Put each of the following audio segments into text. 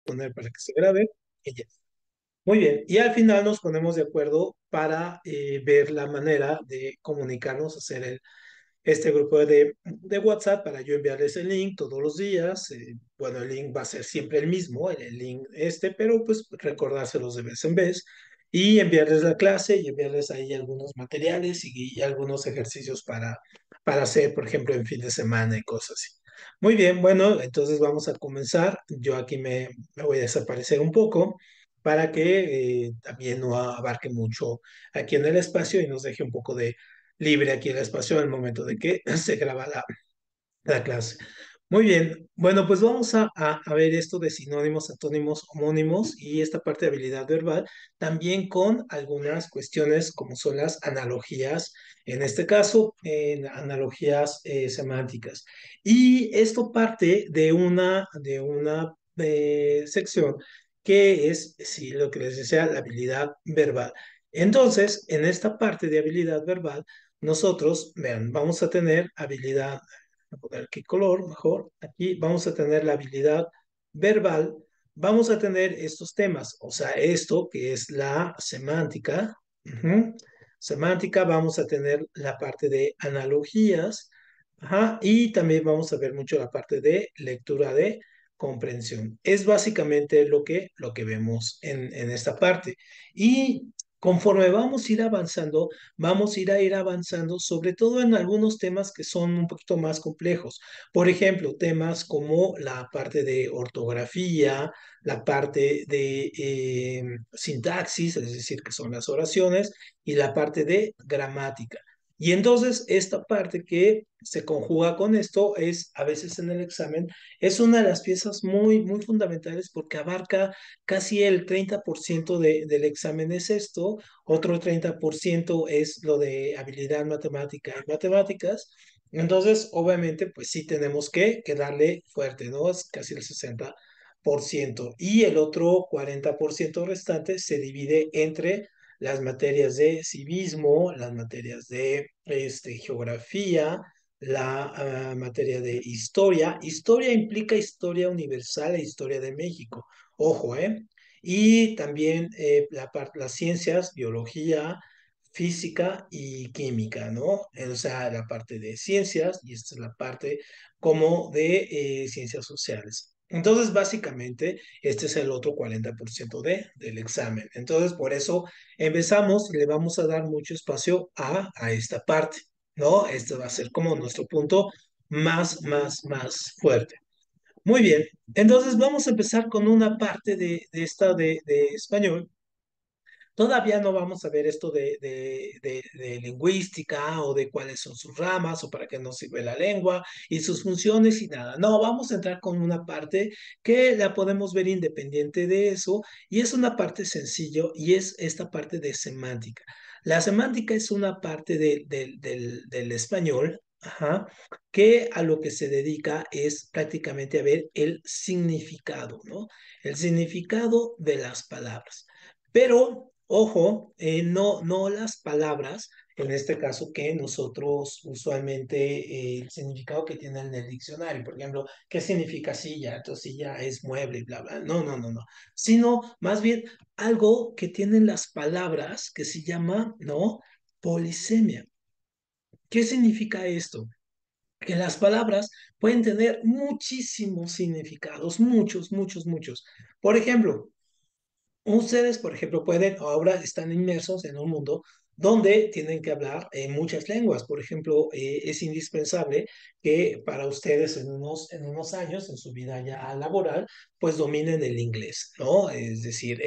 poner para que se grabe y ya. Muy bien, y al final nos ponemos de acuerdo para ver la manera de comunicarnos, hacer este grupo de WhatsApp para yo enviarles el link todos los días. Bueno, el link va a ser siempre el mismo, el link pero pues recordárselos de vez en vez y enviarles la clase y enviarles ahí algunos materiales y algunos ejercicios para hacer, por ejemplo, en fin de semana y cosas así. Muy bien, bueno, entonces vamos a comenzar. Yo aquí me voy a desaparecer un poco para que también no abarque mucho aquí en el espacio y nos deje un poco de libre aquí el espacio al momento de que se graba la clase. Muy bien, bueno, pues vamos a ver esto de sinónimos, antónimos, homónimos y esta parte de habilidad verbal, también con algunas cuestiones como son las analogías, en este caso, analogías semánticas. Y esto parte de una sección que es, sí, lo que les decía, la habilidad verbal. Entonces, en esta parte de habilidad verbal, nosotros, vean, vamos a tener habilidad, voy a poner qué color, mejor. Aquí vamos a tener la habilidad verbal, vamos a tener estos temas, o sea, esto que es la semántica. Ujú. Semántica, vamos a tener la parte de analogías, ajá, y también vamos a ver mucho la parte de lectura de comprensión. Es básicamente lo que vemos en esta parte. Y conforme vamos a ir avanzando, vamos a ir avanzando, sobre todo en algunos temas que son un poquito más complejos. Por ejemplo, temas como la parte de ortografía, la parte de sintaxis, es decir, que son las oraciones, y la parte de gramática. Y entonces esta parte que se conjuga con esto es a veces en el examen, es una de las piezas muy, muy fundamentales porque abarca casi el 30% del examen es esto, otro 30% es lo de habilidad matemática y matemáticas. Entonces, obviamente, pues sí tenemos que darle fuerte, ¿no? Es casi el 60%. Y el otro 40% restante se divide entre las materias de civismo, las materias de geografía, la materia de historia. Historia implica historia universal e historia de México. Ojo, ¿eh? Y también las ciencias, biología, física y química, ¿no? O sea, la parte de ciencias y esta es la parte como de ciencias sociales. Entonces, básicamente, este es el otro 40% del examen. Entonces, por eso empezamos y le vamos a dar mucho espacio a esta parte, ¿no? Este va a ser como nuestro punto más fuerte. Muy bien, entonces vamos a empezar con una parte de esta de español. Todavía no vamos a ver esto de lingüística o de cuáles son sus ramas o para qué nos sirve la lengua y sus funciones y nada. No, vamos a entrar con una parte que la podemos ver independiente de eso y es una parte sencillo y es esta parte de semántica. La semántica es una parte del español. Ajá, que a lo que se dedica es prácticamente a ver el significado, ¿no? El significado de las palabras. Pero, ojo, no las palabras, en este caso que nosotros usualmente, el significado que tienen en el diccionario, por ejemplo, ¿qué significa silla? Entonces silla es mueble y bla, bla. No, no, no, no. Sino más bien algo que tienen las palabras que se llama, ¿no? Polisemia. ¿Qué significa esto? Que las palabras pueden tener muchísimos significados, muchos, muchos, muchos. Por ejemplo, ustedes, por ejemplo, pueden, ahora están inmersos en un mundo donde tienen que hablar muchas lenguas. Por ejemplo, es indispensable que para ustedes en unos años, en su vida ya laboral, pues dominen el inglés, ¿no? Es decir,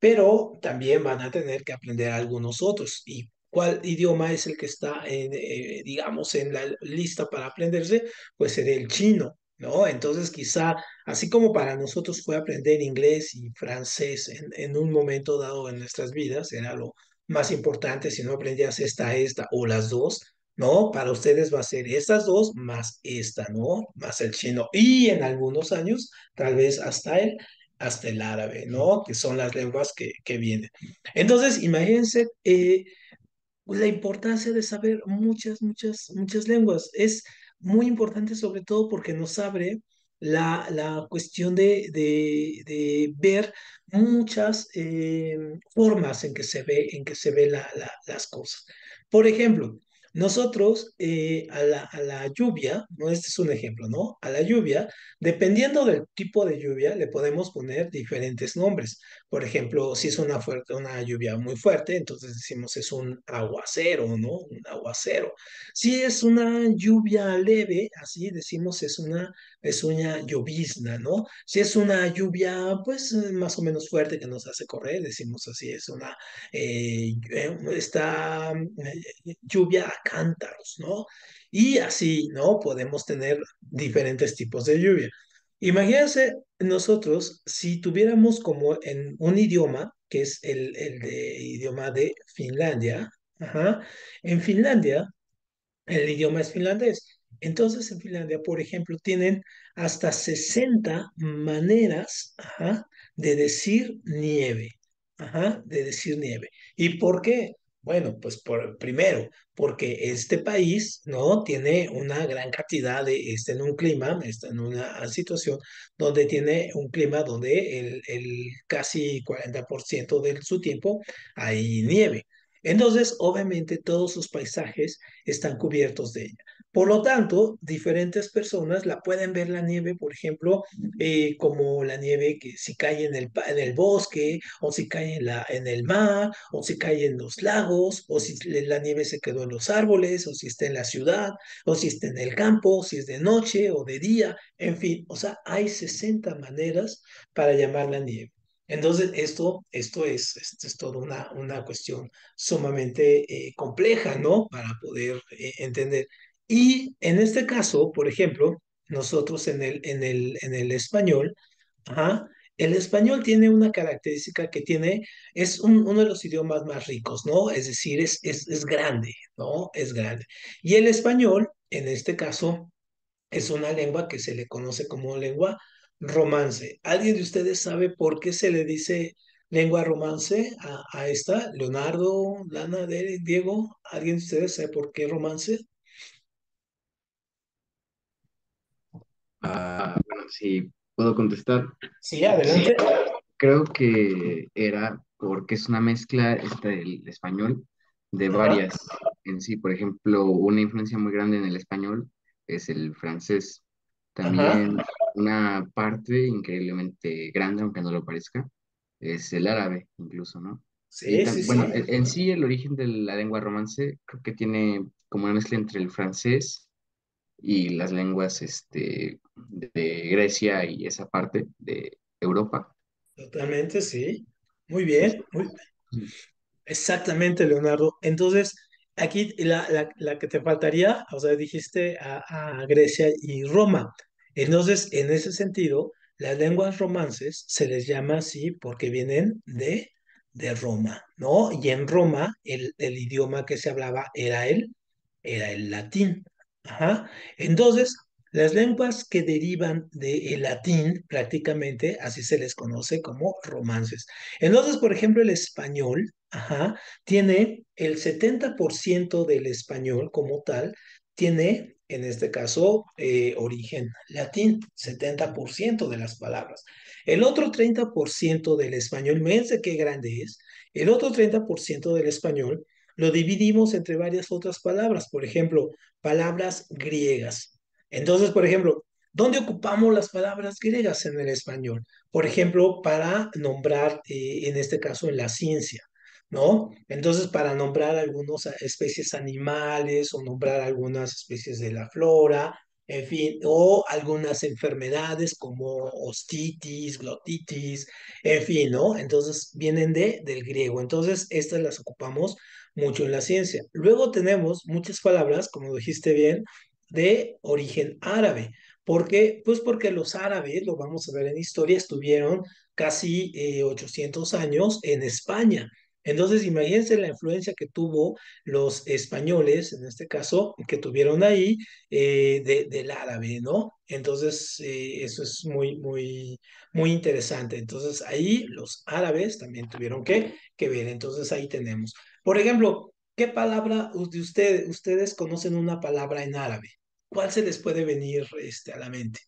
Pero también van a tener que aprender algunos otros. ¿Y cuál idioma es el que está, digamos, en la lista para aprenderse? Pues sería el chino, ¿no? Entonces, quizá así como para nosotros fue aprender inglés y francés en un momento dado en nuestras vidas, era lo más importante, si no aprendías esta o las dos, ¿no? Para ustedes va a ser estas dos más esta, ¿no? Más el chino. Y en algunos años, tal vez hasta el árabe, ¿no? Que son las lenguas que vienen. Entonces, imagínense la importancia de saber muchas, muchas, muchas lenguas. Es muy importante sobre todo porque nos abre la cuestión de ver muchas formas en que se ve las cosas. Por ejemplo, nosotros a la lluvia, ¿no? Este es un ejemplo, ¿no? A la lluvia, dependiendo del tipo de lluvia, le podemos poner diferentes nombres. Por ejemplo, si es una lluvia muy fuerte, entonces decimos es un aguacero, ¿no? Un aguacero. Si es una lluvia leve, así decimos es una llovizna, ¿no? Si es una lluvia, pues más o menos fuerte que nos hace correr, decimos así, es una esta lluvia a cántaros, ¿no? Y así, ¿no? Podemos tener diferentes tipos de lluvia. Imagínense nosotros si tuviéramos como en un idioma, que es el de idioma de Finlandia, ajá, en Finlandia el idioma es finlandés. Entonces, en Finlandia, por ejemplo, tienen hasta 60 maneras, ajá, de decir nieve. Ajá, de decir nieve. ¿Y por qué? Bueno, pues primero, porque este país, ¿no? Tiene una gran cantidad está en un clima, está en una situación donde tiene un clima donde el casi 40% de su tiempo hay nieve. Entonces, obviamente, todos sus paisajes están cubiertos de ella. Por lo tanto, diferentes personas la pueden ver la nieve, por ejemplo, como la nieve que si cae en el bosque, o si cae en el mar, o si cae en los lagos, o si la nieve se quedó en los árboles, o si está en la ciudad, o si está en el campo, si es de noche o de día, en fin, o sea, hay 60 maneras para llamar la nieve. Entonces, esto es toda una cuestión sumamente compleja, ¿no? Para poder entender. Y en este caso, por ejemplo, nosotros en el español, ajá, el español tiene una característica que tiene, es uno de los idiomas más ricos, ¿no? Es decir, es grande, ¿no? Es grande. Y el español, en este caso, es una lengua que se le conoce como lengua romance. ¿Alguien de ustedes sabe por qué se le dice lengua romance a esta? Leonardo, Lana, Derek, Diego, ¿alguien de ustedes sabe por qué romance? Bueno, si puedo contestar. Sí, Sí, adelante. creo que era porque es una mezcla del español de Ajá, varias en sí. Por ejemplo, una influencia muy grande en el español es el francés. ajá. También una parte increíblemente grande, aunque no lo parezca, es el árabe, incluso, ¿no? Y Sí, sí, bueno, sí. en sí el origen de la lengua romance creo que tiene como una mezcla entre el francés y las lenguas de Grecia y esa parte de Europa. Totalmente, sí. Muy Es- bien, muy, exactamente, Leonardo. Entonces, aquí la que te faltaría, o sea, dijiste a Grecia y Roma. Entonces, en ese sentido, las lenguas romances se les llama así porque vienen de Roma, ¿no? Y en Roma el idioma que se hablaba era el latín. Ajá. Entonces, las lenguas que derivan del latín, prácticamente, así se les conoce como romances. Entonces, por ejemplo, el español, ajá, tiene el 70% del español como tal, tiene, en este caso, origen latín, 70% de las palabras. El otro 30% del español, fíjense qué grande es, el otro 30% del español lo dividimos entre varias otras palabras, por ejemplo, palabras griegas. Entonces, por ejemplo, ¿dónde ocupamos las palabras griegas en el español? Por ejemplo, para nombrar, en este caso, en la ciencia, ¿no? Entonces, para nombrar algunas especies animales o nombrar algunas especies de la flora, en fin, o algunas enfermedades como ostitis, glotitis, en fin, ¿no? Entonces, vienen del griego. Entonces, estas las ocupamos mucho en la ciencia. Luego tenemos muchas palabras, como dijiste bien, de origen árabe. ¿Por qué? Pues porque los árabes, lo vamos a ver en historia, estuvieron casi 800 años en España. Entonces, imagínense la influencia que tuvo los españoles, en este caso, que tuvieron ahí del árabe, ¿no? Entonces, eso es muy interesante. Entonces, ahí los árabes también tuvieron que ver. Entonces, ahí tenemos. Por ejemplo, ¿qué palabra ustedes conocen una palabra en árabe? ¿Cuál se les puede venir a la mente?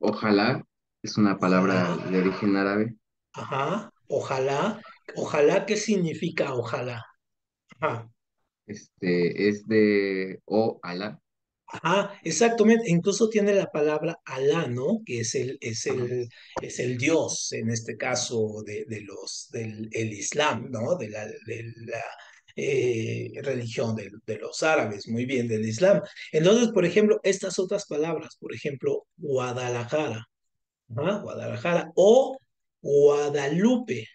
Ojalá es una palabra Ojalá, de origen árabe. ajá, ojalá, ojalá, ¿qué significa ojalá? Ajá. Es de o Alá. Ajá, exactamente. Incluso tiene la palabra Alá, ¿no? Que Ajá. es el Dios, en este caso, del el Islam, ¿no? De la religión de los árabes, muy bien, del Islam. Entonces, por ejemplo, estas otras palabras, por ejemplo, Guadalajara, ¿ah? Guadalajara o Guadalupe.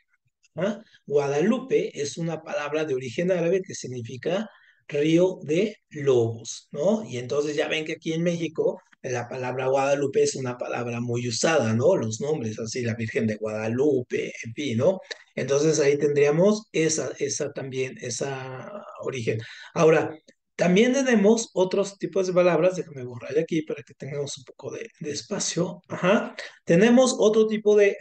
¿Ah? Guadalupe es una palabra de origen árabe que significa río de lobos, ¿no? Y entonces ya ven que aquí en México la palabra Guadalupe es una palabra muy usada, ¿no? Los nombres, así, la Virgen de Guadalupe, en fin, ¿no? Entonces ahí tendríamos esa también, esa origen. Ahora, también tenemos otros tipos de palabras, déjame borrarle aquí para que tengamos un poco de espacio. Ajá. Tenemos otro tipo de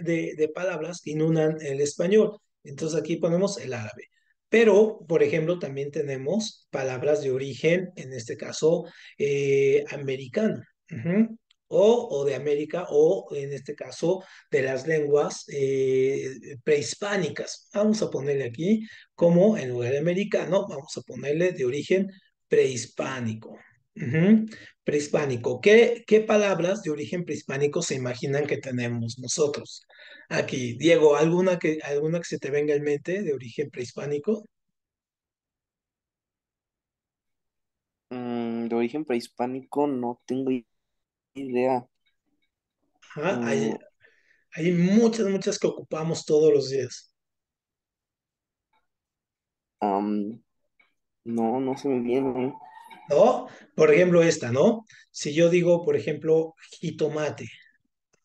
palabras que inundan el español. Entonces aquí ponemos el árabe. Pero, por ejemplo, también tenemos palabras de origen, en este caso, americano, ujú, o de América, o en este caso, de las lenguas prehispánicas. Vamos a ponerle aquí como en lugar de americano, vamos a ponerle de origen prehispánico. Ujú. Prehispánico. ¿Qué palabras de origen prehispánico se imaginan que tenemos nosotros? Aquí, Diego, ¿alguna que se te venga en mente de origen prehispánico? De origen prehispánico no tengo idea. Ajá, Mm, hay muchas, muchas que ocupamos todos los días, am, no, no se me viene. ¿no? Por ejemplo, esta, ¿no? Si yo digo, por ejemplo, jitomate,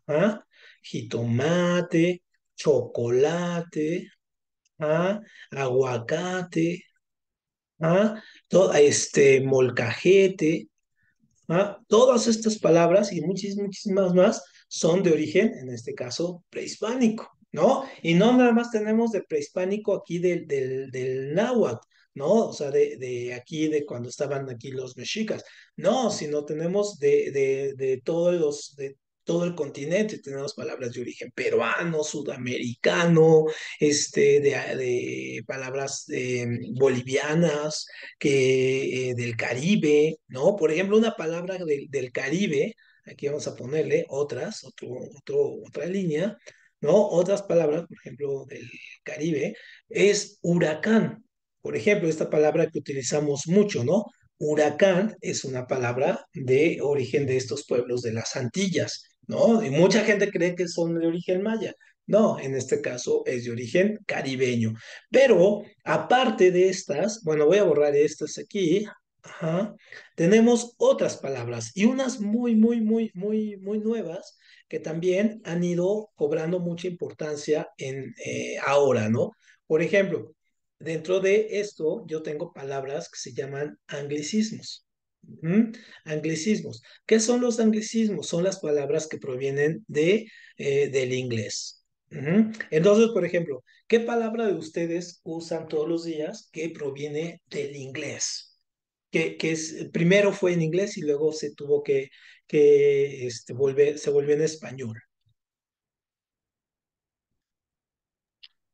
¿ah? Jitomate, chocolate, ¿ah? Aguacate, ¿ah? Molcajete. ¿Ah? Todas estas palabras y muchísimas más son de origen, en este caso, prehispánico, ¿no? Y no nada más tenemos de prehispánico aquí del náhuatl, ¿no? O sea, de aquí, de cuando estaban aquí los mexicas, no, sino tenemos de todos de todo el continente, tenemos palabras de origen peruano, sudamericano, de palabras bolivianas, del Caribe, ¿no? Por ejemplo, una palabra del Caribe, aquí vamos a ponerle otra línea, ¿no? Otras palabras, por ejemplo, del Caribe, es huracán. Por ejemplo, esta palabra que utilizamos mucho, ¿no? Huracán es una palabra de origen de estos pueblos de las Antillas, ¿no? Y mucha gente cree que son de origen maya. No, en este caso es de origen caribeño. Pero aparte de estas, bueno, voy a borrar estas aquí. Ajá. Tenemos otras palabras y unas muy nuevas que también han ido cobrando mucha importancia ahora, ¿no? Por ejemplo, dentro de esto yo tengo palabras que se llaman anglicismos. Ujú. Anglicismos. ¿Qué son los anglicismos? Son las palabras que provienen del inglés. Ujú. Entonces, por ejemplo, ¿qué palabra de ustedes usan todos los días que proviene del inglés? Primero fue en inglés y luego se tuvo se volvió en español.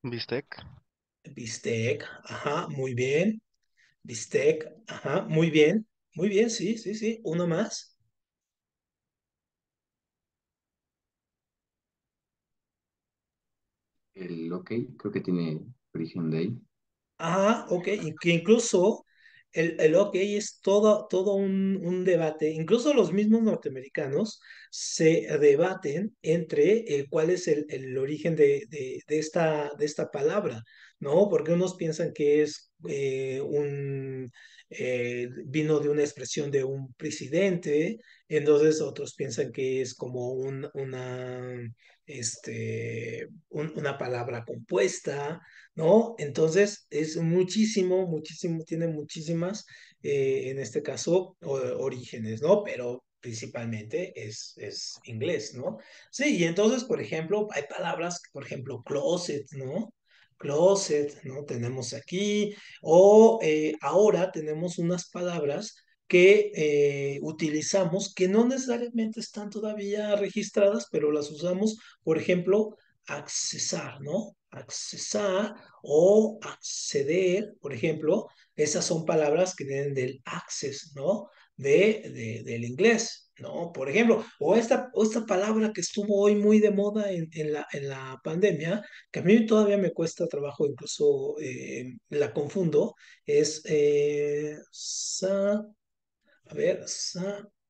Bistec. Bistec, ajá, muy bien. Bistec, ajá, muy bien. Muy bien, sí, sí, sí. Uno más. El ok, creo que tiene origen de ahí. Ah, ok, y que incluso el OK es todo un debate, incluso los mismos norteamericanos se debaten entre cuál es el origen de esta palabra, ¿no? Porque unos piensan que es vino de una expresión de un presidente, entonces otros piensan que es como una palabra compuesta, ¿no? Entonces es muchísimo, tiene muchísimas, en este caso, orígenes, ¿no? Pero principalmente es inglés, ¿no? Sí, y entonces, por ejemplo, hay palabras, por ejemplo, closet, ¿no? Closet, ¿no? Tenemos aquí, o ahora tenemos unas palabras que utilizamos, que no necesariamente están todavía registradas, pero las usamos, por ejemplo, accesar, ¿no? Accesar o acceder, por ejemplo, esas son palabras que vienen del access, ¿no? Del inglés, ¿no? Por ejemplo, o esta palabra que estuvo hoy muy de moda en la pandemia, que a mí todavía me cuesta trabajo, incluso la confundo, es a ver,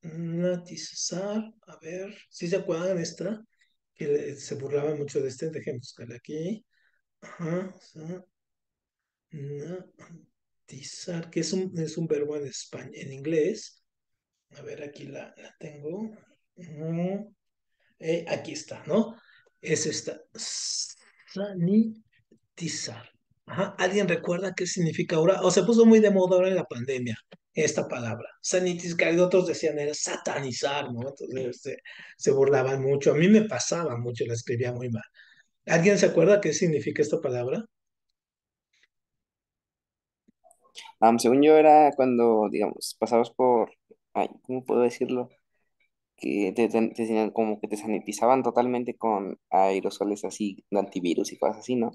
sanatizar, a ver, si se acuerdan esta, que se burlaban mucho de este, déjenme buscarla aquí. Ajá, sanatizar, que es un verbo en español, en inglés. A ver, aquí la tengo. Ujú. Aquí está, ¿no? Es esta. Sanitizar. Ajá. ¿Alguien recuerda qué significa ahora? O se puso muy de moda ahora en la pandemia esta palabra. Sanitizar, y otros decían era satanizar, ¿no? Entonces se burlaban mucho. A mí me pasaba mucho, la escribía muy mal. ¿Alguien se acuerda qué significa esta palabra? Según yo era cuando, digamos, pasabas por, ay, ¿cómo puedo decirlo? Que como que te sanitizaban totalmente con aerosoles así, de antivirus y cosas así, ¿no?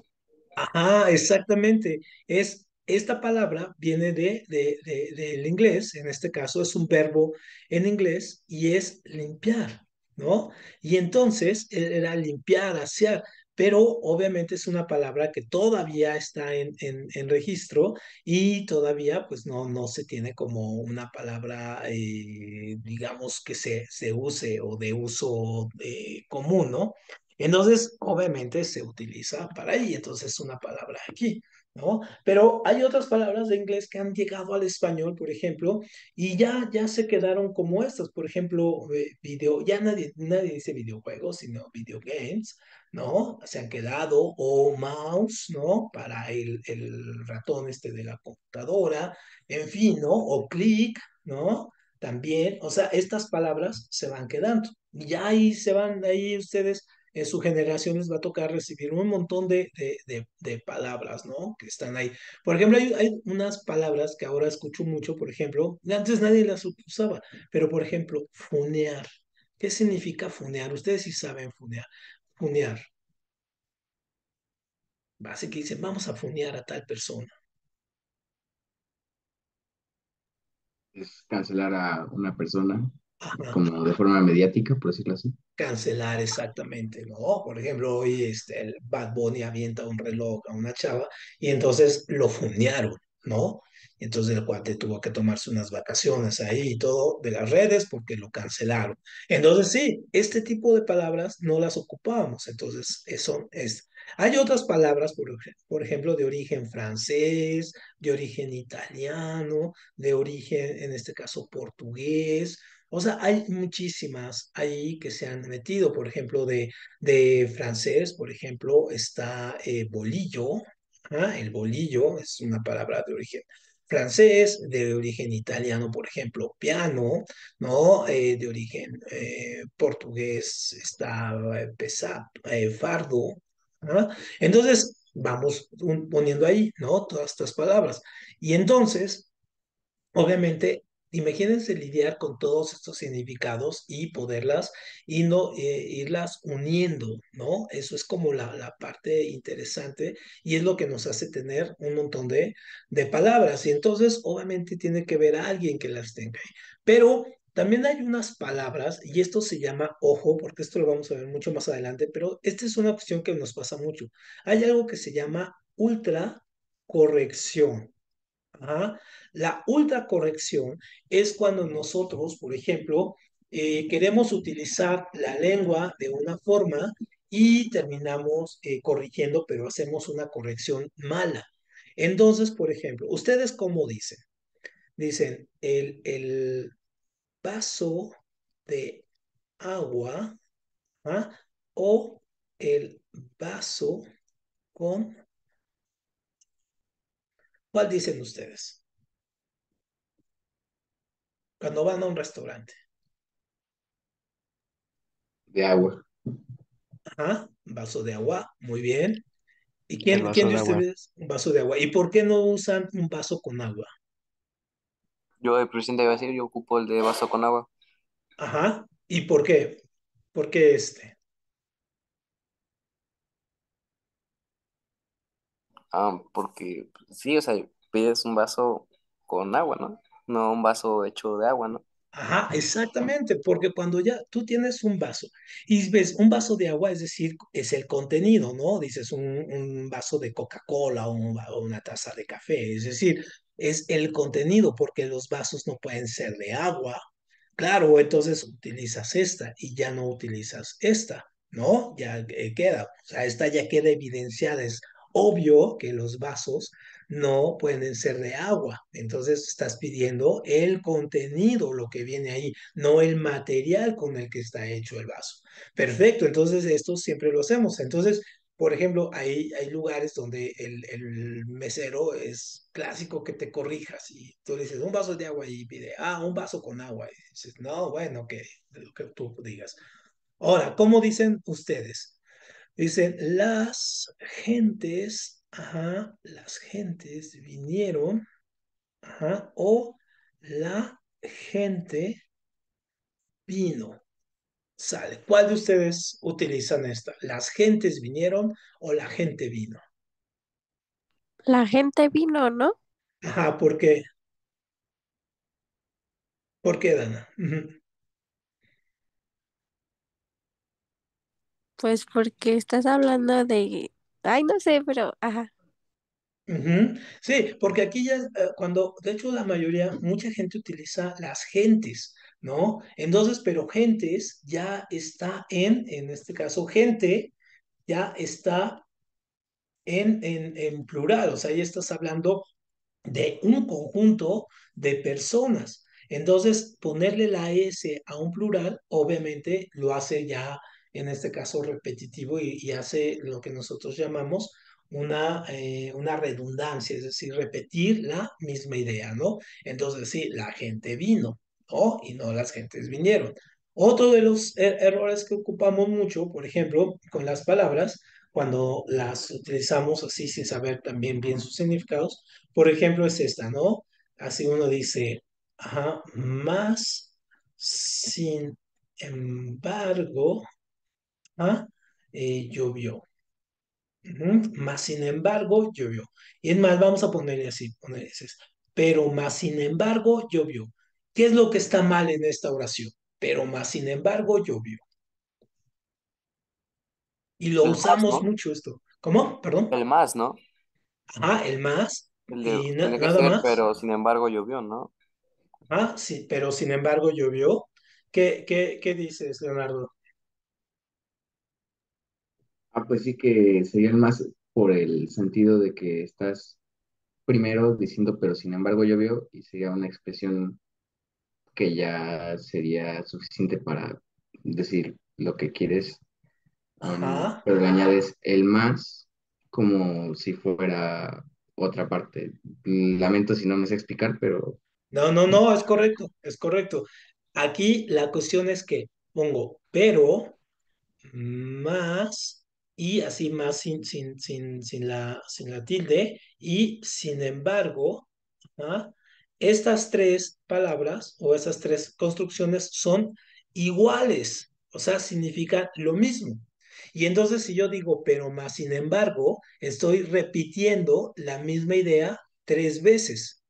Ajá, exactamente. Esta palabra viene del inglés, en este caso es un verbo en inglés y es limpiar, ¿no? Y entonces era limpiar, asear, pero obviamente es una palabra que todavía está en registro y todavía pues no se tiene como una palabra, digamos, que se use o de uso común, ¿no? Entonces, obviamente se utiliza para ahí, entonces es una palabra aquí, ¿no? Pero hay otras palabras de inglés que han llegado al español, por ejemplo, y ya se quedaron como estas, por ejemplo, ya nadie dice videojuegos, sino video games, ¿no? Se han quedado, o mouse, ¿no? Para el ratón este de la computadora, en fin, ¿no? O click, ¿no? También, o sea, estas palabras se van quedando. Y ya ahí se van, ahí ustedes en su generación les va a tocar recibir un montón de palabras, ¿no? Que están ahí. Por ejemplo, hay unas palabras que ahora escucho mucho, por ejemplo, antes nadie las usaba, pero por ejemplo, funear. ¿Qué significa funear? Ustedes sí saben funear. Funear. Básicamente que dicen, vamos a funear a tal persona. Es cancelar a una persona Ajá. como de forma mediática, por decirlo así. Cancelar exactamente, ¿no? Por ejemplo, hoy el Bad Bunny avienta un reloj a una chava y entonces lo fundearon, ¿no? Y entonces el cuate tuvo que tomarse unas vacaciones ahí y todo de las redes porque lo cancelaron. Entonces sí, este tipo de palabras no las ocupábamos, entonces eso es. Hay otras palabras, por ejemplo, de origen francés, de origen italiano, de origen, en este caso, portugués. O sea, hay muchísimas ahí que se han metido, por ejemplo, de francés, por ejemplo, está bolillo. El bolillo es una palabra de origen francés, de origen italiano, por ejemplo, piano, ¿no? De origen portugués está fardo. ¿Ah? Entonces, vamos poniendo ahí, ¿no? Todas estas palabras. Y entonces, obviamente, imagínense lidiar con todos estos significados y poderlas y no irlas uniendo, ¿no? Eso es como la parte interesante y es lo que nos hace tener un montón de palabras. Y entonces, obviamente, tiene que ver a alguien que las tenga ahí. Pero también hay unas palabras, y esto se llama ojo, porque esto lo vamos a ver mucho más adelante, pero esta es una cuestión que nos pasa mucho. Hay algo que se llama ultracorrección. Ajá. La ultracorrección es cuando nosotros, por ejemplo, queremos utilizar la lengua de una forma y terminamos corrigiendo, pero hacemos una corrección mala. Entonces, por ejemplo, ¿ustedes cómo dicen? Dicen el vaso de agua, ¿ah? O el vaso con... ¿Cuál dicen ustedes? Cuando van a un restaurante. De agua. Ajá, un vaso de agua, muy bien. ¿Y El quién vaso de de agua. ustedes? Un vaso de agua. ¿Y por qué no usan un vaso con agua? Yo el presidente iba a decir, yo ocupo el de vaso con agua. Ajá. ¿Y por qué? ¿Por qué este? Porque sí, o sea, pides un vaso con agua, ¿no? No un vaso hecho de agua, ¿no? Ajá, exactamente, porque cuando ya tú tienes un vaso y ves un vaso de agua, es decir, es el contenido, ¿no? Dices un vaso de Coca-Cola o una taza de café, es decir, es el contenido, porque los vasos no pueden ser de agua. Claro, entonces utilizas esta y ya no utilizas esta, ¿no? Ya queda, o sea, esta ya queda evidenciada, es obvio que los vasos no pueden ser de agua. Entonces estás pidiendo el contenido, lo que viene ahí, no el material con el que está hecho el vaso. Perfecto, entonces esto siempre lo hacemos. Entonces, por ejemplo, hay lugares donde el mesero es clásico que te corrijas y tú le dices un vaso de agua y pide, un vaso con agua. Y dices, no, bueno, que lo que tú digas. Ahora, ¿cómo dicen ustedes? Dicen, las gentes vinieron, o la gente vino. Sale. ¿Cuál de ustedes utilizan esta? ¿Las gentes vinieron o la gente vino? La gente vino, ¿no? ¿Por qué? ¿Por qué, Dana? Ujú. Pues porque estás hablando de, ay, no sé, pero, ajá, Ujú. Sí, porque aquí ya, cuando, de hecho, la mayoría, mucha gente utiliza las gentes, ¿no? Entonces, pero gentes ya está en este caso, gente ya está en plural, o sea, ya estás hablando de un conjunto de personas. Entonces, ponerle la S a un plural, obviamente lo hace ya, en este caso, repetitivo y hace lo que nosotros llamamos una redundancia, es decir, repetir la misma idea, ¿no? Entonces, sí, la gente vino, ¿no? Y no las gentes vinieron. Otro de los errores que ocupamos mucho, por ejemplo, con las palabras, cuando las utilizamos así sin saber también bien sus significados, por ejemplo, es esta, ¿no? Así uno dice, más sin embargo, llovió. Más sin embargo, llovió. Y es más, vamos a ponerle así, ponerle ese, pero más sin embargo, llovió. ¿Qué es lo que está mal en esta oración? Pero más sin embargo, llovió. Y lo El más, usamos ¿no? mucho esto. ¿Cómo? Perdón. El más, ¿no? El más. El de, Y tiene que nada ser, más. pero sin embargo llovió, ¿no? Sí, pero sin embargo llovió. ¿Qué dices, Leonardo? Pues sí que sería más por el sentido de que estás primero diciendo, pero sin embargo llovió, y sería una expresión que ya sería suficiente para decir lo que quieres, Ajá. pero le añades el más como si fuera otra parte. Lamento si no me sé explicar, pero No, no, no, es correcto, es correcto. Aquí la cuestión es que pongo pero más y así más sin la tilde y sin embargo, ¿ah? Estas tres palabras o esas tres construcciones son iguales, o sea, significan lo mismo. Y entonces si yo digo pero más sin embargo, estoy repitiendo la misma idea tres veces.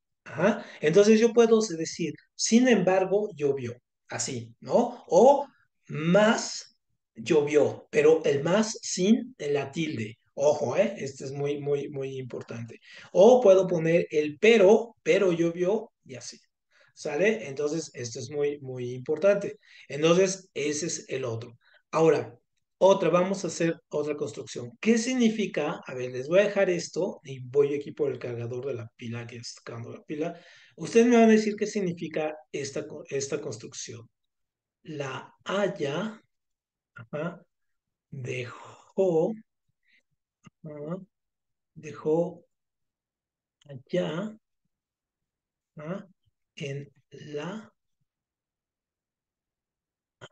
Entonces yo puedo decir, sin embargo, llovió, así, ¿no? O más llovió, pero el más sin la tilde. Ojo, este es muy, muy, muy importante. O puedo poner el pero llovió y así. ¿Sale? Entonces, esto es muy, muy importante. Entonces, ese es el otro. Ahora, vamos a hacer otra construcción. ¿Qué significa? A ver, les voy a dejar esto y voy aquí por el cargador de la pila, que está cargando la pila. Ustedes me van a decir qué significa esta construcción. La haya, ajá, dejó, ajá, dejó allá, ajá, en la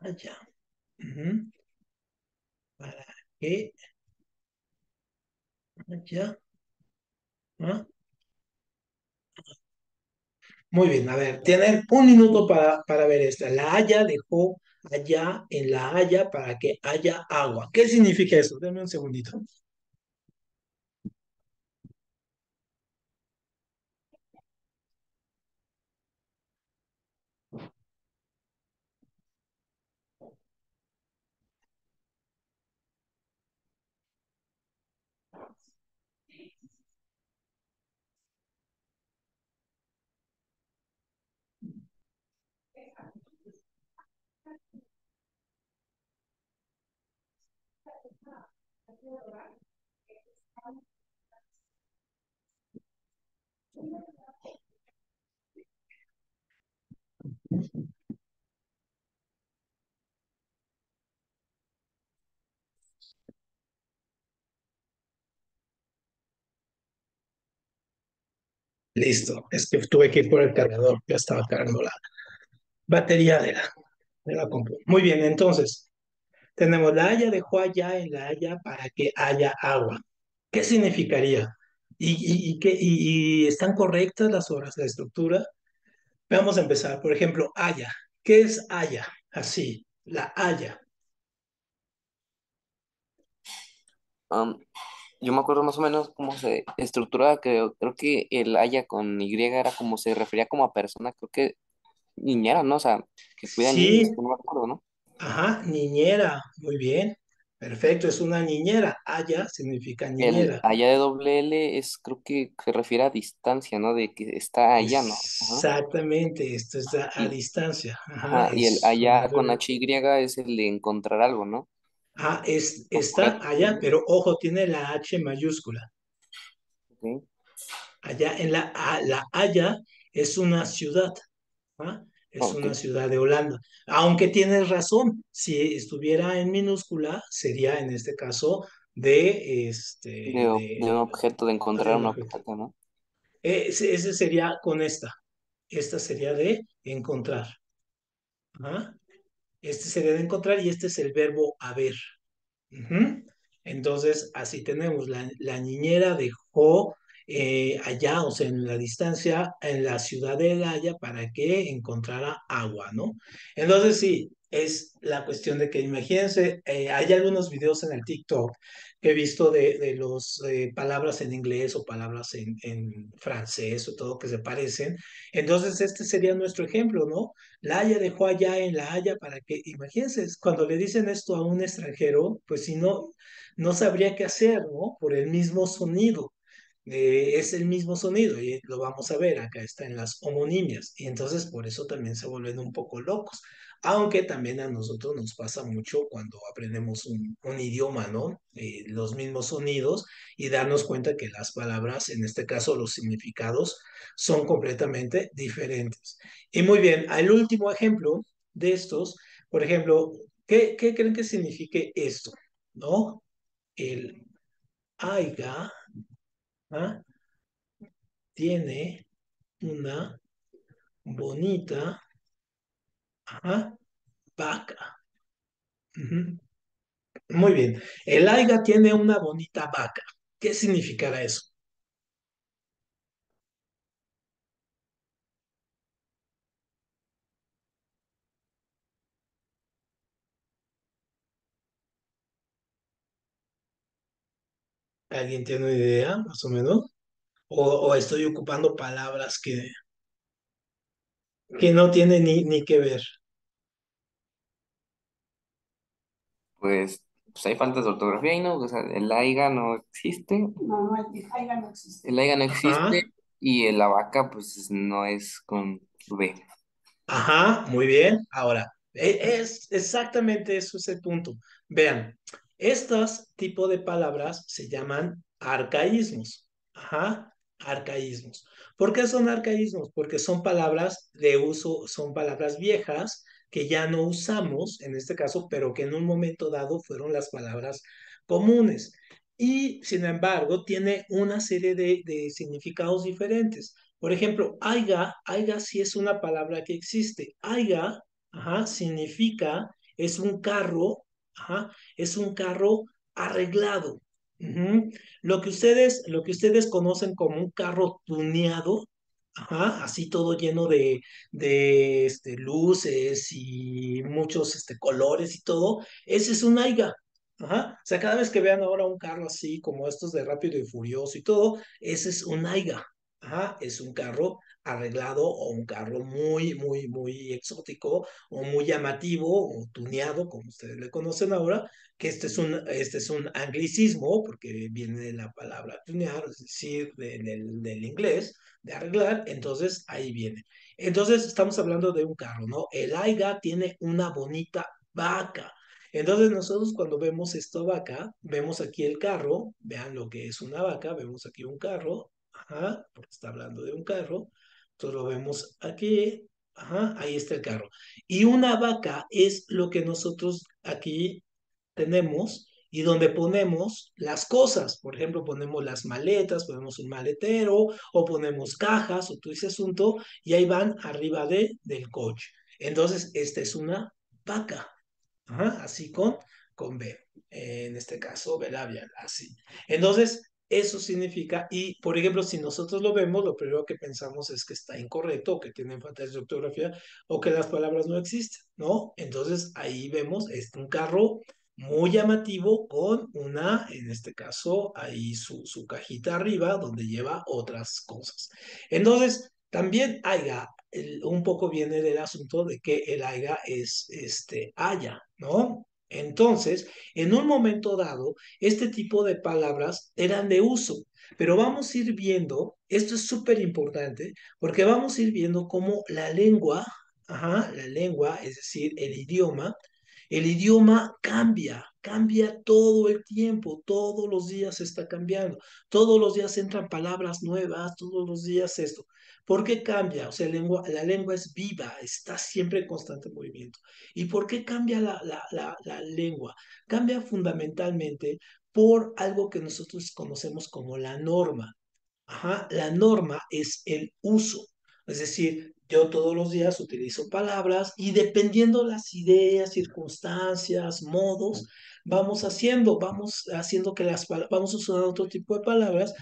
haya. Ujú. Para que haya, ajá, Muy bien, a ver, tienen un minuto para ver esta. La Haya dejó allá en La Haya para que haya agua. ¿Qué significa eso? Denme un segundito. Listo, es que tuve que ir por el cargador, ya estaba cargando la batería de la compu. Muy bien, entonces, tenemos La Haya dejó allá en La Haya para que haya agua. ¿Qué significaría? ¿Y están correctas las obras, la estructura? Vamos a empezar, por ejemplo, Haya. ¿Qué es Haya? Así, la Haya. Am, yo me acuerdo más o menos cómo se estructuraba, creo que el haya con Y era como se refería como a persona, creo que niñera, ¿no? O sea, que cuida niños, Sí, no me acuerdo, ¿no? ajá, niñera, muy bien. Perfecto, es una niñera. Haya significa El niñera. allá de doble L es, creo que se refiere a distancia, ¿no? De que está allá, ¿no? Ajá. Exactamente, esto está a Y, distancia. Ajá, ajá, y el es un allá con adverbio. H Y es el de encontrar algo, ¿no? Ah, está Buscar. allá, pero ojo, tiene la H mayúscula. Ok. Allá en la Haya es una ciudad. ¿Ah? Es Ok. una ciudad de Holanda. Aunque tienes razón, si estuviera en minúscula, sería en este caso de, De un objeto, de encontrar de un un objeto. objeto, ¿no? Ese sería con esta. Esta sería de encontrar. ¿Ah? Este sería de encontrar y este es el verbo haber. Ujú. Entonces, así tenemos, la niñera dejó allá, o sea, en la distancia, en la ciudad de El Haya para que encontrara agua, ¿no? Entonces, sí, es la cuestión de que, imagínense, hay algunos videos en el TikTok que he visto de los palabras en inglés o palabras en francés o todo que se parecen. Entonces, este sería nuestro ejemplo, ¿no? La Haya dejó allá en La Haya para que, imagínense, cuando le dicen esto a un extranjero, pues si no, no sabría qué hacer, ¿no? Por el mismo sonido. Es el mismo sonido y lo vamos a ver, acá está en las homonimias. Y entonces por eso también se vuelven un poco locos. Aunque también a nosotros nos pasa mucho cuando aprendemos un idioma, ¿no? Los mismos sonidos y darnos cuenta que las palabras, en este caso los significados, son completamente diferentes. Y muy bien, el último ejemplo de estos, por ejemplo, ¿qué creen que signifique esto? ¿No? El aiga, ¿ah? Tiene una bonita, ajá, vaca. Ujú. Muy bien. El aiga tiene una bonita vaca. ¿Qué significará eso? ¿Alguien tiene una idea, más o menos? O estoy ocupando palabras que no tienen ni que ver. Pues hay faltas de ortografía y no, o sea, el aiga no existe. No, el aiga no existe. El aiga no existe Ajá. y la vaca pues no es con V. Ajá, muy bien. Ahora, es exactamente eso es el punto. Vean, estos tipos de palabras se llaman arcaísmos. Ajá, arcaísmos. ¿Por qué son arcaísmos? Porque son palabras de uso, son palabras viejas que ya no usamos en este caso, pero que en un momento dado fueron las palabras comunes. Y sin embargo, tiene una serie de significados diferentes. Por ejemplo, aiga sí es una palabra que existe. Aiga, ajá, significa, es un carro, ajá, es un carro arreglado. Ujú. Lo que ustedes conocen como un carro tuneado, Ajá, así todo lleno de luces y muchos colores y todo, ese es un Aiga. Ajá. O sea, cada vez que vean ahora un carro así como estos de Rápido y Furioso y todo, ese es un Aiga. Ajá, es un carro arreglado o un carro muy, muy, muy exótico o muy llamativo o tuneado, como ustedes le conocen ahora, que este es un anglicismo, porque viene de la palabra tunear, es decir, del inglés de arreglar, entonces ahí viene. Entonces estamos hablando de un carro, ¿no? El Aiga tiene una bonita vaca. Entonces nosotros cuando vemos esta vaca, vemos aquí el carro, vean lo que es una vaca, vemos aquí un carro, ajá, porque está hablando de un carro, entonces lo vemos aquí, ajá, ahí está el carro. Y una vaca es lo que nosotros aquí tenemos y donde ponemos las cosas. Por ejemplo, ponemos las maletas, ponemos un maletero o ponemos cajas o todo ese asunto y ahí van arriba del coche. Entonces, esta es una vaca. Ajá, así con B. En este caso, B labial, así. Entonces, eso significa, y por ejemplo, si nosotros lo vemos, lo primero que pensamos es que está incorrecto, o que tiene faltas de ortografía, o que las palabras no existen, ¿no? Entonces, ahí vemos, es un carro muy llamativo con una, en este caso, ahí su cajita arriba, donde lleva otras cosas. Entonces, también haya un poco viene del asunto de que el haya es haya, ¿no? Entonces, en un momento dado, este tipo de palabras eran de uso, pero vamos a ir viendo, esto es súper importante, porque vamos a ir viendo cómo la lengua, ajá, la lengua, es decir, el idioma cambia, cambia todo el tiempo, todos los días está cambiando, todos los días entran palabras nuevas, todos los días esto. ¿Por qué cambia? O sea, la lengua es viva, está siempre en constante movimiento. ¿Y por qué cambia la lengua? Cambia fundamentalmente por algo que nosotros conocemos como la norma. Ajá, la norma es el uso. Es decir, yo todos los días utilizo palabras y dependiendo las ideas, circunstancias, modos, vamos haciendo que vamos usando otro tipo de palabras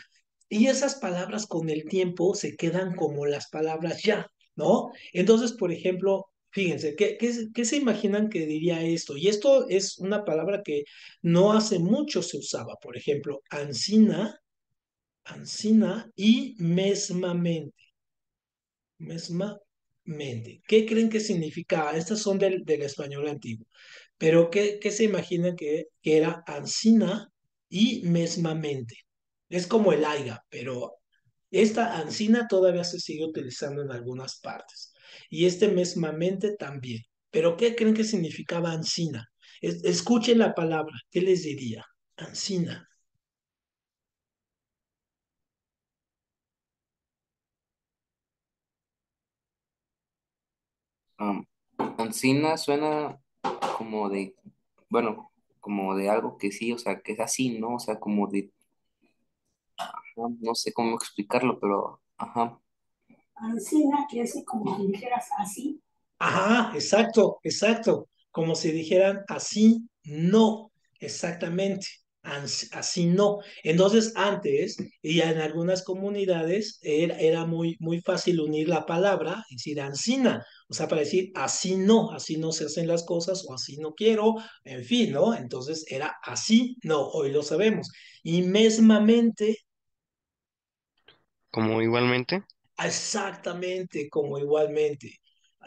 y esas palabras con el tiempo se quedan como las palabras ya, ¿no? Entonces, por ejemplo, fíjense, ¿qué se imaginan que diría esto? Y esto es una palabra que no hace mucho se usaba, por ejemplo, ansina y mesmamente. Mesmamente. ¿Qué creen que significaba? Estas son del español antiguo. Pero ¿qué se imaginan que era ansina y mesmamente? Es como el aiga, pero esta ansina todavía se sigue utilizando en algunas partes. Y este mesmamente también. Pero ¿qué creen que significaba ansina? Escuchen la palabra. ¿Qué les diría? Ansina. Um, Ancina suena como de, bueno, como de algo que sí, o sea, que es así, ¿no? O sea, como de, no sé cómo explicarlo, pero, ajá. Ancina quiere decir como si dijeras así. Ajá, exacto, exacto. Como si dijeran así, no, exactamente, así no. Entonces, antes, y en algunas comunidades, era muy, muy fácil unir la palabra, y decir ansina, o sea, para decir así no se hacen las cosas, o así no quiero, en fin, ¿no? Entonces era así, no, hoy lo sabemos. Y mesmamente, Como igualmente. exactamente, como igualmente,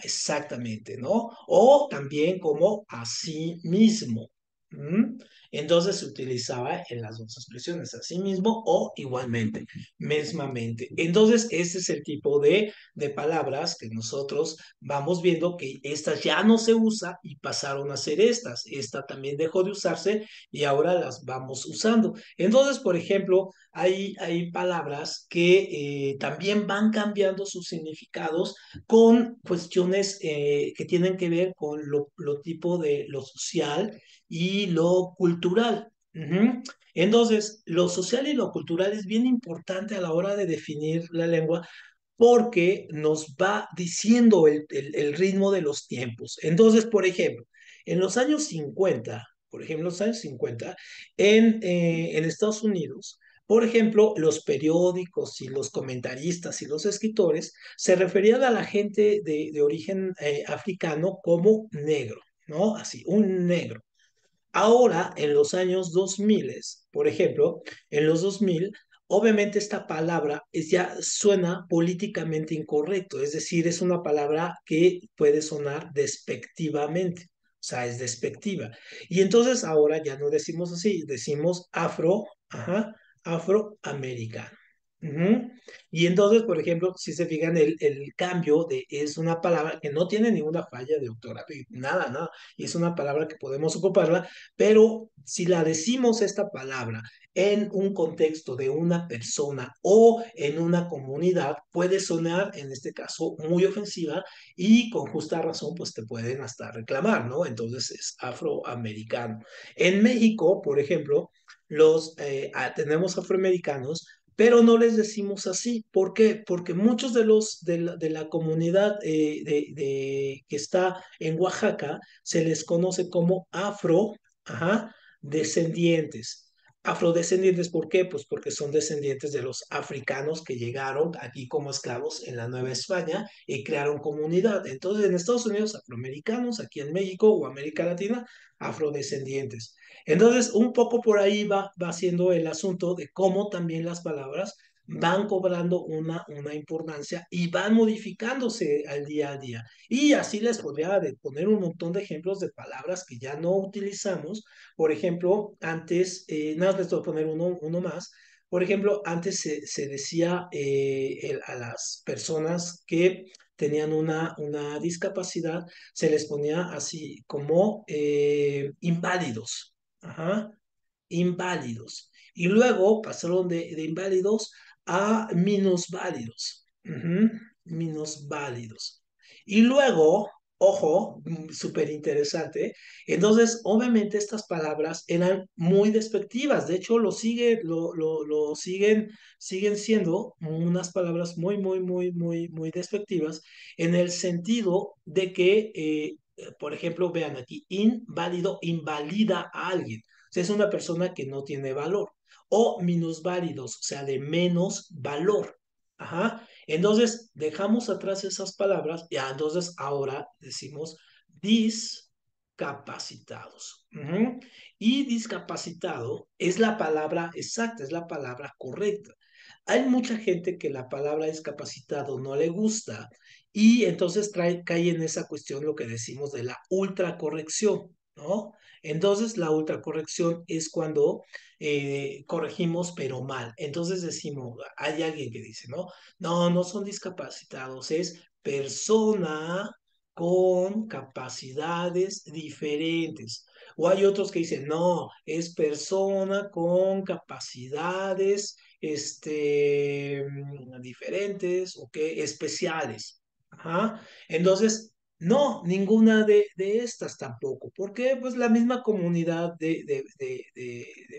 exactamente, ¿no? O también como así mismo. ¿Mm? Entonces se utilizaba en las dos expresiones, así mismo o igualmente, mesmamente. Entonces, ese es el tipo de palabras que nosotros vamos viendo que estas ya no se usa y pasaron a ser estas. Esta también dejó de usarse y ahora las vamos usando. Entonces, por ejemplo, hay palabras que también van cambiando sus significados con cuestiones que tienen que ver con lo tipo de lo social y lo cultural. Ujú. Entonces, lo social y lo cultural es bien importante a la hora de definir la lengua porque nos va diciendo el ritmo de los tiempos. Entonces, por ejemplo, en los años 50, por ejemplo, en los años 50, en Estados Unidos, Por ejemplo, los periódicos y los comentaristas y los escritores se referían a la gente de origen africano como negro, ¿no? Así, un negro. Ahora, en los años 2000, por ejemplo, en los 2000, obviamente esta palabra ya suena políticamente incorrecto, es decir, es una palabra que puede sonar despectivamente, o sea, es despectiva. Y entonces ahora ya no decimos así, decimos afro, ajá, afroamericano. Ujú. Y entonces, por ejemplo, si se fijan, el cambio de es una palabra que no tiene ninguna falla de ortografía, nada, nada, y es una palabra que podemos ocuparla, pero si la decimos esta palabra en un contexto de una persona o en una comunidad, puede sonar, en este caso, muy ofensiva y con justa razón, pues te pueden hasta reclamar, ¿no? Entonces es afroamericano. En México, por ejemplo, tenemos afroamericanos, pero no les decimos así. ¿Por qué? Porque muchos de la comunidad que está en Oaxaca se les conoce como ajá, descendientes. Afrodescendientes, ¿por qué? Pues porque son descendientes de los africanos que llegaron aquí como esclavos en la Nueva España y crearon comunidad. Entonces, en Estados Unidos, afroamericanos, aquí en México o América Latina, afrodescendientes. Entonces, un poco por ahí va siendo el asunto de cómo también las palabras van cobrando una importancia y van modificándose al día a día. Y así les podría poner un montón de ejemplos de palabras que ya no utilizamos. Por ejemplo, antes, nada más les voy a poner uno más. Por ejemplo, antes se decía a las personas que tenían una discapacidad, se les ponía así como inválidos. Ajá, inválidos. Y luego pasaron de inválidos a minusválidos. Ujú, minusválidos. Y luego, ojo, súper interesante, entonces obviamente estas palabras eran muy despectivas, de hecho lo siguen siendo unas palabras muy, muy, muy, muy, muy despectivas en el sentido de que, por ejemplo, vean aquí, inválido invalida a alguien. O sea, es una persona que no tiene valor. O minusválidos, o sea, de menos valor. Ajá. Entonces, dejamos atrás esas palabras y entonces ahora decimos discapacitados. Ujú. Y discapacitado es la palabra exacta, es la palabra correcta. Hay mucha gente que la palabra discapacitado no le gusta y entonces cae en esa cuestión lo que decimos de la ultracorrección, ¿no? Entonces, la ultracorrección es cuando corregimos pero mal. Entonces decimos, hay alguien que dice, ¿no? No, no son discapacitados, es persona con capacidades diferentes. O hay otros que dicen, no, es persona con capacidades diferentes o que especiales. Ajá. Entonces, no, ninguna de estas tampoco, porque pues la misma comunidad de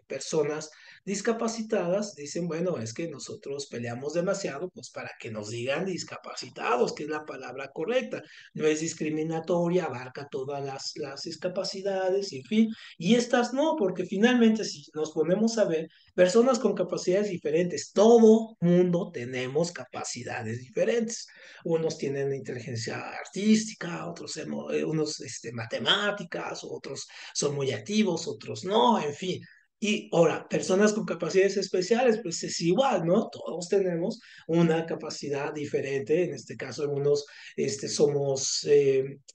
personas discapacitadas dicen, bueno, es que nosotros peleamos demasiado, pues para que nos digan discapacitados, que es la palabra correcta, no es discriminatoria, abarca todas las discapacidades, y en fin, y estas no, porque finalmente si nos ponemos a ver, personas con capacidades diferentes, todo mundo tenemos capacidades diferentes. Unos tienen inteligencia artística, otros unos matemáticas, otros son muy activos, otros no, en fin. Y ahora, personas con capacidades especiales, pues es igual, ¿no? Todos tenemos una capacidad diferente. En este caso, algunos somos,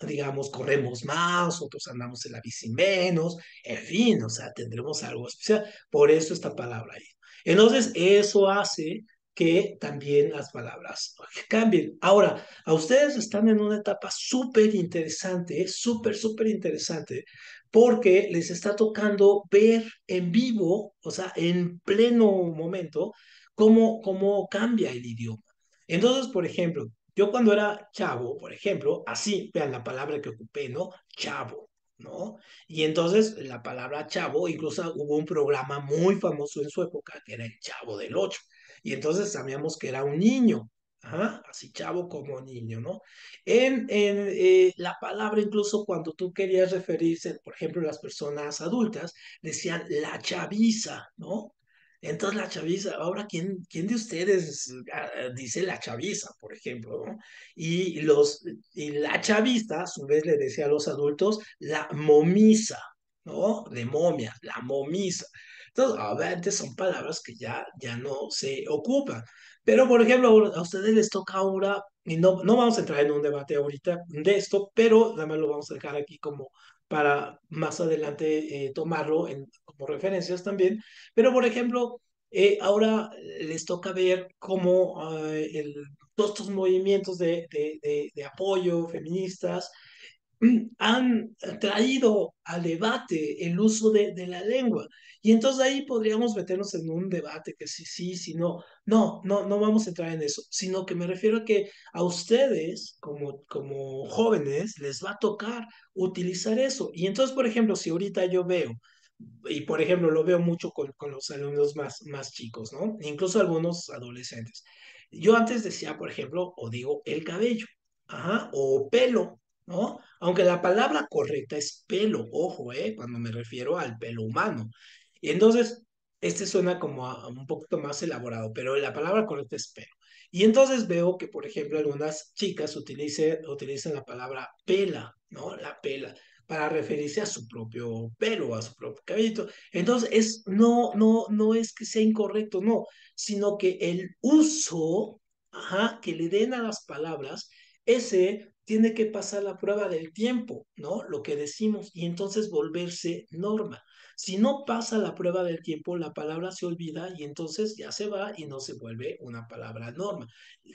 digamos, corremos más, otros andamos en la bici menos, en fin, o sea, tendremos algo especial. Por eso esta palabra ahí. Entonces, eso hace que también las palabras cambien. Ahora, a ustedes están en una etapa súper interesante, súper, súper interesante, porque les está tocando ver en vivo, o sea, en pleno momento, cómo cambia el idioma. Entonces, por ejemplo, yo cuando era chavo, por ejemplo, así, vean la palabra que ocupé, ¿no? Chavo, ¿no? Y entonces la palabra chavo, incluso hubo un programa muy famoso en su época que era el Chavo del Ocho. Y entonces sabíamos que era un niño, ajá, así chavo como niño, ¿no? La palabra, incluso cuando tú querías referirse, por ejemplo, a las personas adultas, decían la chaviza, ¿no? Entonces la chaviza, ahora, ¿quién de ustedes dice la chaviza, por ejemplo, ¿no? Y, y la chavista, a su vez, le decía a los adultos, la momisa, ¿no? De momia, la momisa. Entonces, obviamente son palabras que ya no se ocupan. Pero, por ejemplo, a ustedes les toca ahora, y no vamos a entrar en un debate ahorita de esto, pero nada más lo vamos a dejar aquí como para más adelante tomarlo como referencias también. Pero, por ejemplo, ahora les toca ver cómo todos estos movimientos de apoyo feministas han traído al debate el uso de la lengua. Y entonces ahí podríamos meternos en un debate que sí, sí, sí, no. No vamos a entrar en eso, sino que me refiero a que a ustedes, como jóvenes, les va a tocar utilizar eso. Y entonces, por ejemplo, si ahorita yo veo y por ejemplo lo veo mucho con los alumnos más chicos, ¿no? Incluso algunos adolescentes. Yo antes decía, por ejemplo, o digo el cabello, ajá, o pelo, ¿no? Aunque la palabra correcta es pelo, ojo, cuando me refiero al pelo humano. Y entonces, este suena como a un poquito más elaborado, pero la palabra correcta es pelo. Y entonces veo que, por ejemplo, algunas chicas utilizan la palabra pela, ¿no? La pela para referirse a su propio pelo, a su propio cabellito. Entonces, no es que sea incorrecto, no, sino que el uso, ajá, que le den a las palabras, ese tiene que pasar la prueba del tiempo, ¿no? Lo que decimos, y entonces volverse norma. Si no pasa la prueba del tiempo, la palabra se olvida y entonces ya se va y no se vuelve una palabra norma.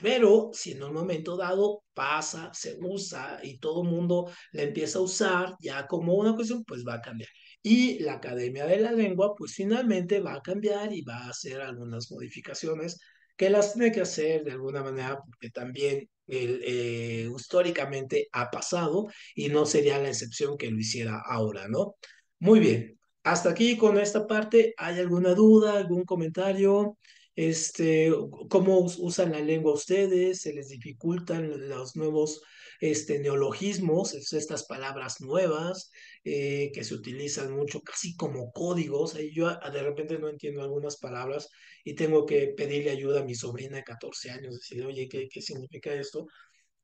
Pero si en un momento dado pasa, se usa y todo el mundo la empieza a usar ya como una cuestión, pues va a cambiar. Y la Academia de la Lengua, pues finalmente va a cambiar y va a hacer algunas modificaciones que las tiene que hacer de alguna manera porque también históricamente ha pasado y no sería la excepción que lo hiciera ahora, ¿no? Muy bien. Hasta aquí con esta parte, ¿hay alguna duda, algún comentario? ¿Cómo usan la lengua ustedes? ¿Se les dificultan los nuevos neologismos, estas palabras nuevas que se utilizan mucho, casi como códigos? Ahí yo de repente no entiendo algunas palabras y tengo que pedirle ayuda a mi sobrina de 14 años, decirle, oye, ¿qué significa esto?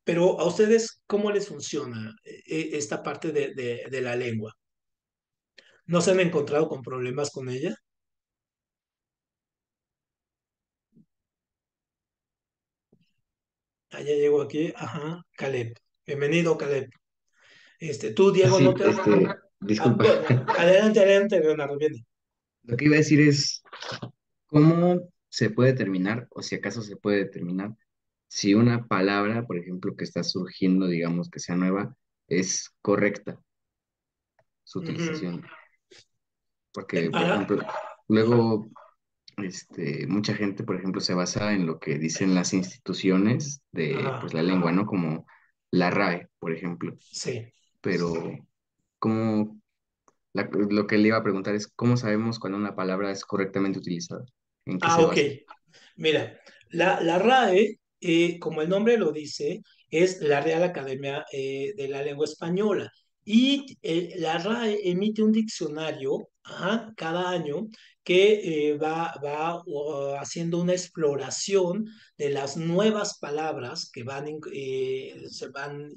Pero a ustedes, ¿cómo les funciona esta parte de la lengua? ¿No se han encontrado con problemas con ella? Ah, ya llegó aquí, ajá, Caleb. Bienvenido, Caleb. Tú, Diego, Sí, no te... disculpa. Bueno, adelante, Leonardo, viene. Lo que iba a decir es, ¿cómo se puede determinar, o si acaso se puede determinar, si una palabra, por ejemplo, que está surgiendo, digamos que sea nueva, es correcta su Ujú. utilización? Porque, por Para, ejemplo, luego mucha gente, por ejemplo, se basa en lo que dicen las instituciones de, pues, ajá, la lengua, ¿no? Como la RAE, por ejemplo. sí. Pero, ¿cómo, lo que le iba a preguntar es, ¿cómo sabemos cuando una palabra es correctamente utilizada? ¿En qué Ah, se ok. basa? Mira, la RAE, como el nombre lo dice, es la Real Academia de la Lengua Española. Y la RAE emite un diccionario, ajá, cada año que va haciendo una exploración de las nuevas palabras que se van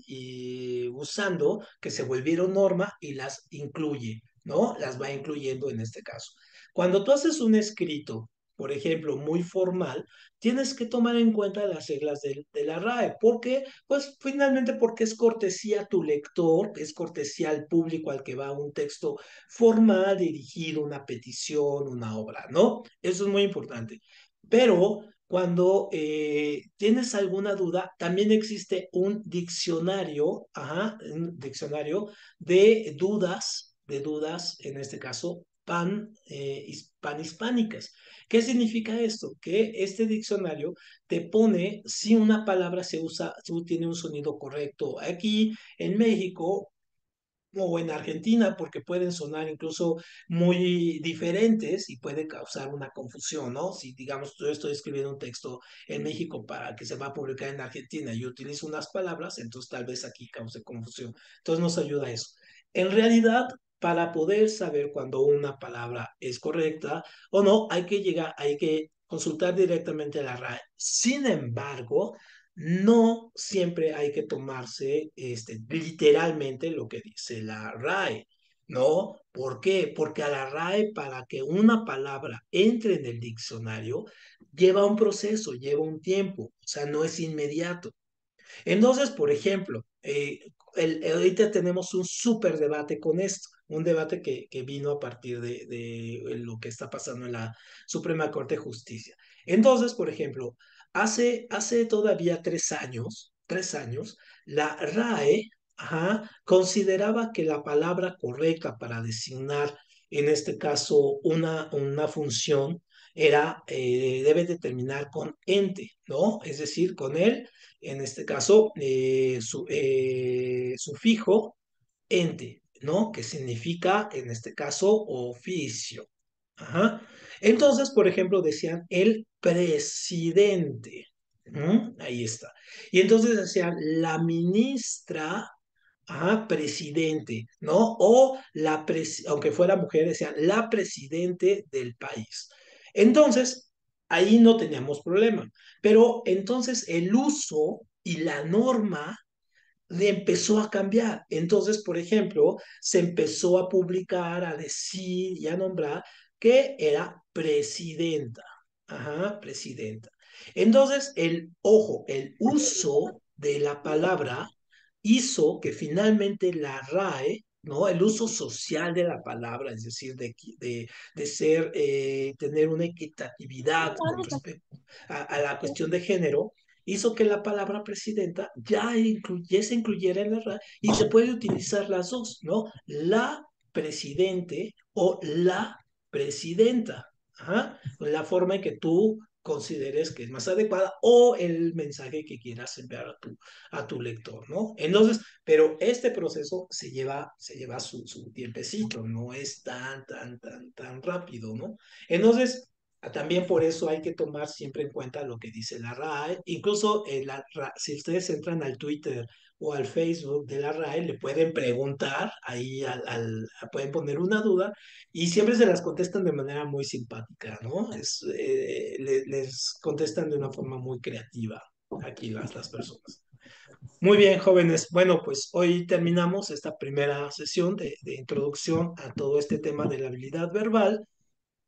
usando, que se volvieron norma y las incluye, ¿no? Las va incluyendo en este caso. Cuando tú haces un escrito, por ejemplo, muy formal, tienes que tomar en cuenta las reglas de la RAE. ¿Por qué? Pues finalmente porque es cortesía a tu lector, es cortesía al público al que va un texto formal, dirigido, una petición, una obra, ¿no? Eso es muy importante. Pero cuando tienes alguna duda, también existe un diccionario, ajá, un diccionario de dudas, en este caso, panhispánicas. ¿Qué significa esto? Que este diccionario te pone si una palabra se usa, si tiene un sonido correcto aquí en México o en Argentina, porque pueden sonar incluso muy diferentes y puede causar una confusión, ¿no? Si, digamos, yo estoy escribiendo un texto en México para que se va a publicar en Argentina y utilizo unas palabras, entonces tal vez aquí cause confusión. Entonces nos ayuda eso. En realidad, para poder saber cuando una palabra es correcta o no, hay que consultar directamente a la RAE. Sin embargo, no siempre hay que tomarse literalmente lo que dice la RAE, ¿no? ¿Por qué? Porque a la RAE, para que una palabra entre en el diccionario, lleva un proceso, lleva un tiempo, o sea, no es inmediato. Entonces, por ejemplo, ahorita tenemos un súper debate con esto, un debate que vino a partir de lo que está pasando en la Suprema Corte de Justicia. Entonces, por ejemplo, hace todavía 3 años, la RAE, consideraba que la palabra correcta para designar, en este caso, una función, debe de terminar con ente, ¿no? Es decir, con él, en este caso, sufijo ente, ¿no? Que significa, en este caso, oficio. Ajá. Entonces, por ejemplo, decían el presidente. Ahí está. Y entonces decían la ministra, presidente, ¿no? Aunque fuera mujer, decían la presidente del país. Entonces, ahí no teníamos problema. Pero entonces el uso y la norma le empezó a cambiar. Entonces, por ejemplo, se empezó a publicar, a decir y a nombrar que era presidenta. Presidenta. Entonces, el uso de la palabra hizo que finalmente la RAE, ¿no? El uso social de la palabra, es decir, tener una equitatividad con respecto a la cuestión de género, hizo que la palabra presidenta ya se incluyera en la RAE y se puede utilizar las dos, ¿no? La presidente o la presidenta, la forma en que tú consideres que es más adecuada o el mensaje que quieras enviar a tu lector, ¿no? Entonces, pero este proceso se lleva su tiempecito, no es tan rápido, ¿no? Entonces, también por eso hay que tomar siempre en cuenta lo que dice la RAE. Incluso si ustedes entran al Twitter o al Facebook de la RAE, le pueden preguntar, ahí pueden poner una duda y siempre se las contestan de manera muy simpática, ¿no? Les contestan de una forma muy creativa aquí las personas. Muy bien, jóvenes. Bueno, pues hoy terminamos esta primera sesión de introducción a todo este tema de la habilidad verbal.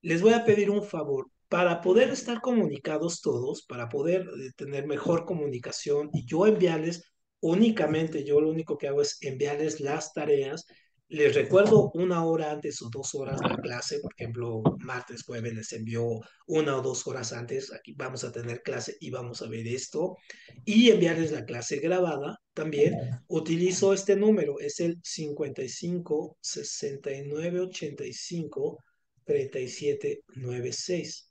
Les voy a pedir un favor. Para poder estar comunicados todos, para poder tener mejor comunicación y yo enviarles únicamente, yo lo único que hago es enviarles las tareas. Les recuerdo 1 hora antes o 2 horas la clase, por ejemplo, martes, jueves les envió 1 o 2 horas antes, aquí vamos a tener clase y vamos a ver esto, y enviarles la clase grabada también. Utilizo este número, es el 55 69 85 37 96.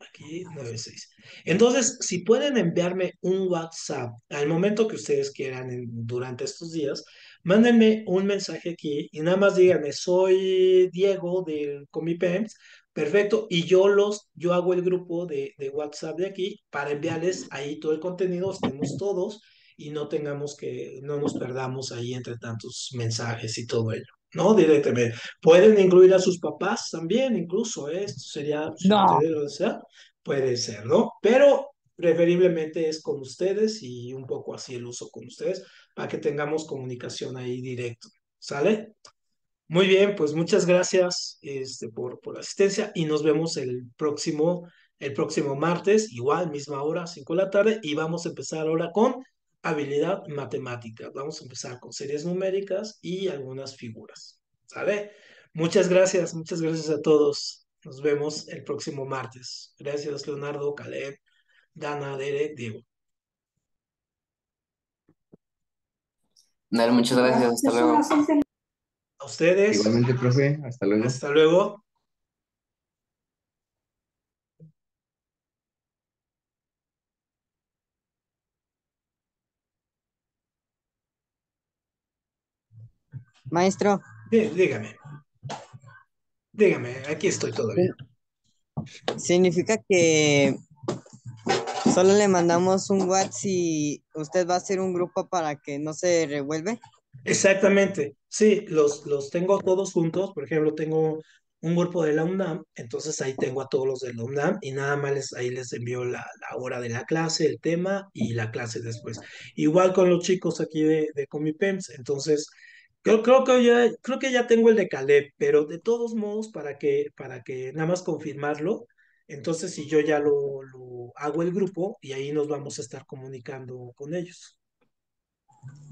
Aquí 96. Entonces, si pueden enviarme un WhatsApp al momento que ustedes quieran durante estos días, mándenme un mensaje aquí y nada más díganme, soy Diego del Comipems, perfecto, y yo hago el grupo de WhatsApp de aquí para enviarles ahí todo el contenido, estemos todos y no nos perdamos ahí entre tantos mensajes y todo ello. ¿No? Directamente. Pueden incluir a sus papás también, incluso, ¿eh? Esto sería, si No. ustedes lo desean, puede ser, ¿no? Pero preferiblemente es con ustedes y un poco así el uso con ustedes para que tengamos comunicación ahí directo. ¿Sale? Muy bien, pues muchas gracias por la asistencia y nos vemos el próximo martes, igual, misma hora, 5 de la tarde, y vamos a empezar ahora con habilidad matemática. Vamos a empezar con series numéricas y algunas figuras. ¿Sale? Muchas gracias a todos. Nos vemos el próximo martes. Gracias, Leonardo, Caleb, Dana, Derek, Diego. Dale, muchas gracias, hasta luego. A ustedes, Igualmente, profe, hasta luego. hasta luego. Maestro, Dígame, dígame, aquí estoy todavía. significa que solo le mandamos un WhatsApp y usted va a hacer un grupo para que no se revuelve. Exactamente, sí, los tengo todos juntos. Por ejemplo, tengo un grupo de la UNAM, entonces ahí tengo a todos los de la UNAM y nada más ahí les envío la hora de la clase, el tema y la clase después. Igual con los chicos aquí de Comipems, entonces creo que ya tengo el de Caleb, pero de todos modos, para que nada más confirmarlo, entonces si yo ya lo hago el grupo y ahí nos vamos a estar comunicando con ellos.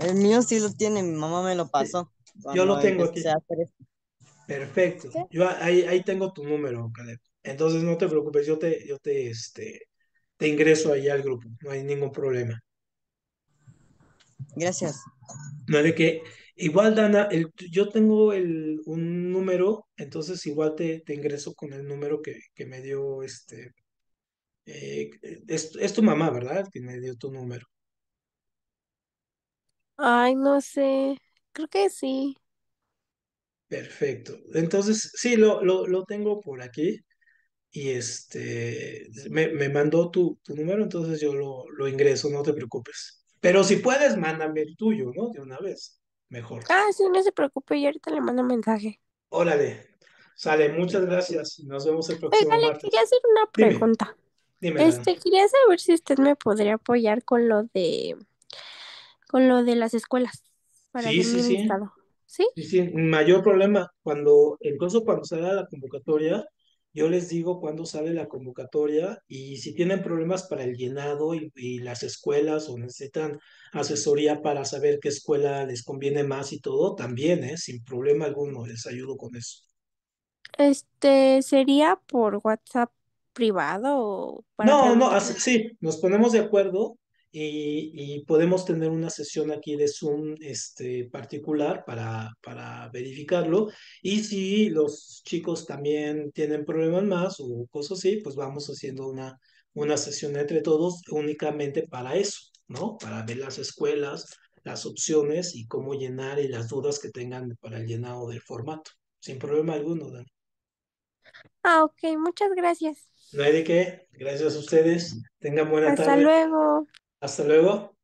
El mío sí lo tiene, mi mamá me lo Sí, pasó yo lo cuando tengo empecé aquí. a hacer esto. Perfecto. ¿Sí? Yo ahí tengo tu número, Caleb. Entonces no te preocupes, te ingreso ahí al grupo, no hay ningún problema. Gracias. No de que, igual, Dana, yo tengo un número, entonces igual te ingreso con el número que me dio es tu mamá, ¿verdad? Que me dio tu número. Ay, no sé. Creo que sí. Perfecto. Entonces, sí, lo tengo por aquí. Y me mandó tu número, entonces yo lo ingreso, no te preocupes. Pero si puedes, mándame el tuyo, ¿no? De una vez, mejor. Ah, sí, no se preocupe, yo ahorita le mando un mensaje. Órale, sale, muchas gracias. Nos vemos el Oiga, próximo le quería martes. hacer una Dime, pregunta. dime, Dan. Quería saber si usted me podría apoyar con lo de las escuelas para Sí, hacer sí, mi sí. listado. ¿Sí? Sí, sí, mayor problema, incluso cuando sale la convocatoria, yo les digo cuándo sale la convocatoria y si tienen problemas para el llenado y las escuelas o necesitan asesoría para saber qué escuela les conviene más y todo, también, sin problema alguno, les ayudo con eso. ¿Sería por WhatsApp privado o para No, no, preguntarle? sí, nos ponemos de acuerdo y podemos tener una sesión aquí de Zoom particular para verificarlo. Y si los chicos también tienen problemas más o cosas así, pues vamos haciendo una sesión entre todos únicamente para eso, ¿no? Para ver las escuelas, las opciones y cómo llenar y las dudas que tengan para el llenado del formato. Sin problema alguno, Dan. Ah, ok, muchas gracias. No hay de qué. Gracias a ustedes. Tengan buena Hasta tarde. luego. Hasta luego.